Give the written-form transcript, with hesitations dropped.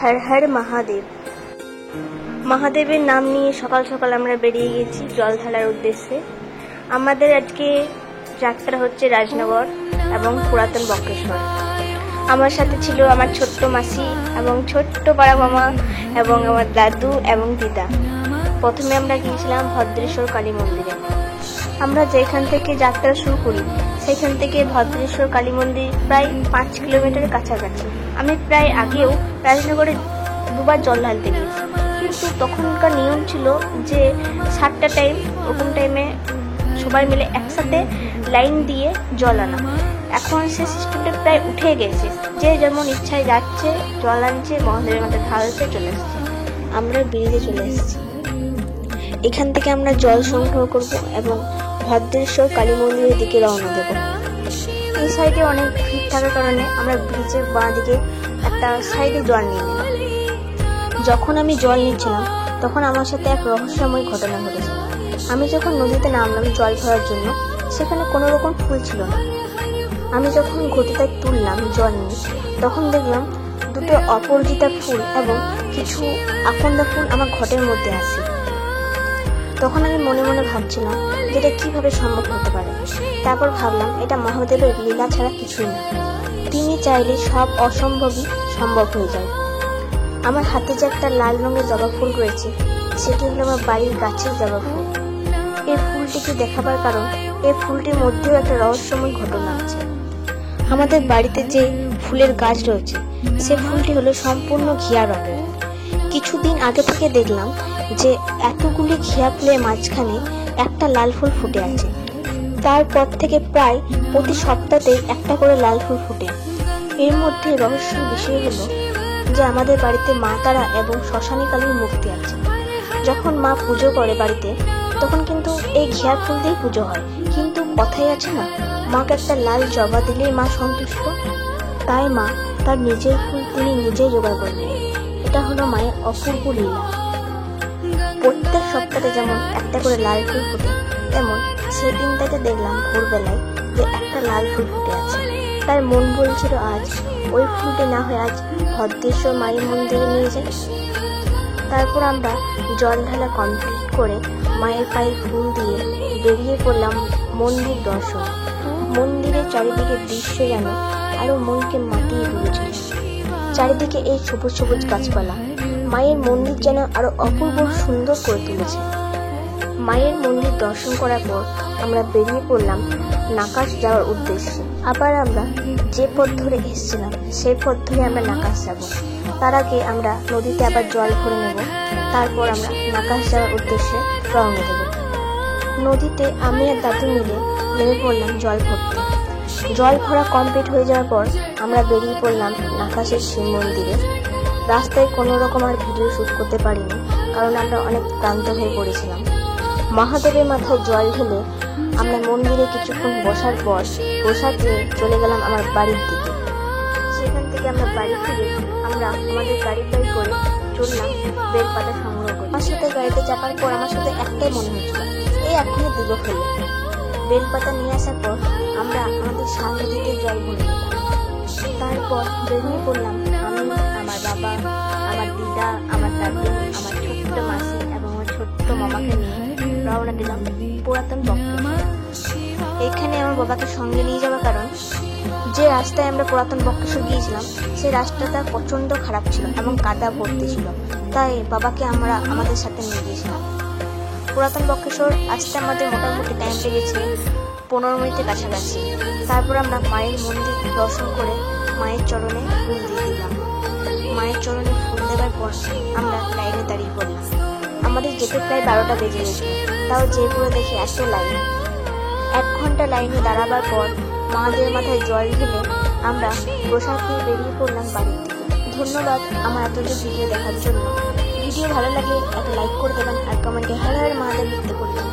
হর হর মহাদেব। মহাদেবের নাম নিয়ে সকাল সকাল আমরা বেরিয়ে গেছি জল ঢালার উদ্দেশ্যে। আমাদের আজকে যাত্রা হচ্ছে রাজনগর এবং পুরাতন বক্রেশ্বর। আমার সাথে ছিল আমার ছোট্ট মাসি এবং ছোট্ট পাড়া মামা এবং আমার দাদু এবং দিদা। প্রথমে আমরা গিয়েছিলাম ভদ্রেশ্বর কালী মন্দিরে। আমরা যেখান থেকে যাত্রা শুরু করি সেখান থেকে ভদ্রেশ্বর কালী মন্দির প্রায় 5 কিলোমিটারের কাছাকাছি। আমি প্রায় আগেও রাজনগরে দুবার জল ঢালতে গিয়েছি, কিন্তু তখনকার নিয়ম ছিল যে 7টা টাইম, ওরকম টাইমে সবাই মিলে একসাথে লাইন দিয়ে জল আনা। এখন সে সিস্টেমটা প্রায় উঠে গেছে, যে যেমন ইচ্ছায় যাচ্ছে, জল আনছে, মহাদেবের মাথায় ঢালছে, চলে এসছে। আমরা ব্রিজে চলে এসেছি। এখান থেকে আমরা জল সংগ্রহ করব এবং ভদ্রেশ্বর কালী মন্দিরের দিকে রওনা দেব। এই সাইডে অনেক ভিড় থাকার কারণে আমরা ব্রিজের বাঁ দিকে একটা সাইডে জল নিয়ে নিলাম। যখন আমি জল নিচ্ছিলাম তখন আমার সাথে এক রহস্যময় ঘটনা ঘটেছে। আমি যখন নদীতে নামলাম জল ভরার জন্য, সেখানে কোনো রকম ফুল ছিল না। আমি যখন ঘটিটা তুললাম জল নিয়ে, তখন দেখলাম দুটো অপরাজিতা ফুল এবং কিছু আকন্দা ফুল আমার ঘটের মধ্যে আসে। তখন আমি মনে মনে ভাবছিলাম যে এটা কিভাবে সম্ভব হতে পারে। তারপর ভাবলাম এটা মহাদেবের লীলা ছাড়া কিছুই না। তিনি চাইলে সব অসম্ভবই সম্ভব হয়ে যায়। আমার হাতে যে একটা লাল রঙের জবা ফুল রয়েছে, সেটি হলো আমার বাড়ির গাছের জবা ফুল। এই ফুলটিকে দেখাবার কারণ, এই ফুলটির মধ্যেও একটা রহস্যময় ঘটনা আছে। আমাদের বাড়িতে যে ফুলের গাছ রয়েছে সে ফুলটি হলো সম্পূর্ণ ঘিয়া রঙের। কিছুদিন আগে থেকে দেখলাম যে এতগুলি ঘিয়া ফুলের মাঝখানে একটা লাল ফুল ফুটে আছে। তারপর থেকে প্রায় প্রতি সপ্তাহতেই একটা করে লাল ফুল ফুটে। এর মধ্যে রহস্যের বিষয় হলো যে আমাদের বাড়িতে মা তারা এবং শ্মশানী কালীর মূর্তি আছে। যখন মা পুজো করে বাড়িতে, তখন কিন্তু এই ঘিয়া ফুল দিয়েই পুজো হয়। কিন্তু কথাই আছে না, মাকে একটা লাল জবা দিলেই মা সন্তুষ্ট। তাই মা তার নিজের ফুল তিনি নিজেই জোগাড় করে নেন। এটা হলো মায়ের অপূর্ব লীলা। প্রত্যেক সপ্তাহে যেমন একটা করে লাল ফুল ফুটে, তেমন সেই দিনটাতে দেখলাম ভোরবেলায় যে একটা লাল ফুল ফুটে আছে। তার মন বলছিল আজ ওই ফুলটি না হয়ে আজ ভদ্রেশ্বর মায়ের মন্দিরে নিয়ে যাই। তারপর আমরা জল ঢালা কমপ্লিট করে মায়ের পায়ে ফুল দিয়ে বেরিয়ে পড়লাম মন্দির দর্শন। মন্দিরের চারিদিকে দৃশ্য যেন আরো মনকে মাতিয়ে তুলেছিল। চারিদিকে এই সবুজ সবুজ গাছপালা মায়ের মন্দির যেন আরো অপূর্ব সুন্দর করে তুলেছে। মায়ের মন্দির দর্শন করার পর আমরা বেরিয়ে পড়লাম নাকাশ যাওয়ার উদ্দেশ্যে। আবার আমরা যে পথ ধরে এসেছিলাম সেই পথ ধরে আমরা নাকাশ যাব। তার আগে আমরা নদীতে আবার জল ভরে নেব, তারপর আমরা নাকাশ যাওয়ার উদ্দেশ্যে রওনা দেব। নদীতে আমি আর দাদু মিলে নেমে পড়লাম জল ভরতে। জল ভরা কমপ্লিট হয়ে যাওয়ার পর আমরা বেরিয়ে পড়লাম নাকাশের শিব মন্দিরে। রাস্তায় কোনো রকম আর ভিডিও শ্যুট করতে পারিনি, কারণ আমরা অনেক ক্লান্ত হয়ে পড়েছিলাম। মহাদেবের মাথায় জল ঢেলে আমরা মন্দিরে কিছুক্ষণ বসার পর প্রসাদ নিয়ে চলে গেলাম আমার বাড়ির দিকে। সেখান থেকে আমরা বাড়ি ফিরে আমরা আমাদের গাড়ি করে চললাম বেলপাতা সংগ্রহ করে। আমার সাথে গাড়িতে চাপার পর আমার সাথে একটাই মনে হচ্ছিল, এই এখনই দিব ফেলে। বেলপাতা নিয়ে আসার পর আমরা আমাদের সামনে দিকে জল ভরে নিলাম। তারপর বেরিয়ে পড়লাম আমি, আমার বাবা, আমার দিদা, আমার দাদু, আমার ছোট্ট মাসি এবং আমার ছোট্ট মামাকে নিয়ে রওনা দিলাম পুরাতন বক্রেশ্বর। এখানে আমার বাবাকে সঙ্গে নিয়ে যাওয়ার কারণ, যে রাস্তায় আমরা পুরাতন বক্রেশ্বর গিয়েছিলাম সেই রাস্তাটা প্রচন্ড খারাপ ছিল এবং কাদা ভর্তি ছিল। তাই বাবাকে আমরা আমাদের সাথে নিয়ে গিয়েছিলাম। পুরাতন বক্রেশ্বর আসতে আমাদের মোটামুটি টাইম লেগেছে 15 মিনিটের কাছাকাছি। তারপর আমরা মায়ের মন্দির দর্শন করে মায়ের চরণে ফুল দিয়ে দিলাম। মায়ের চরণে ফুল দেওয়ার পর আমরা লাইনে দাঁড়িয়ে পড়লাম। আমাদের যেতে প্রায় 12টা বেজে গেছিল, তাও যে করে দেখি এত লাইন। 1 ঘন্টা লাইনে দাঁড়াবার পর মহাদেবের মাথায় জল ঢেলে আমরা প্রসাদ দিয়ে বেরিয়ে পড়লাম বাড়ির দিকে। ধন্যবাদ আমার এতটা ভিডিও দেখার জন্য। ভিডিও ভালো লাগলে একটা লাইক করে দেবেন আর কমেন্টে হর হর মহাদেব লিখতে বলবেন।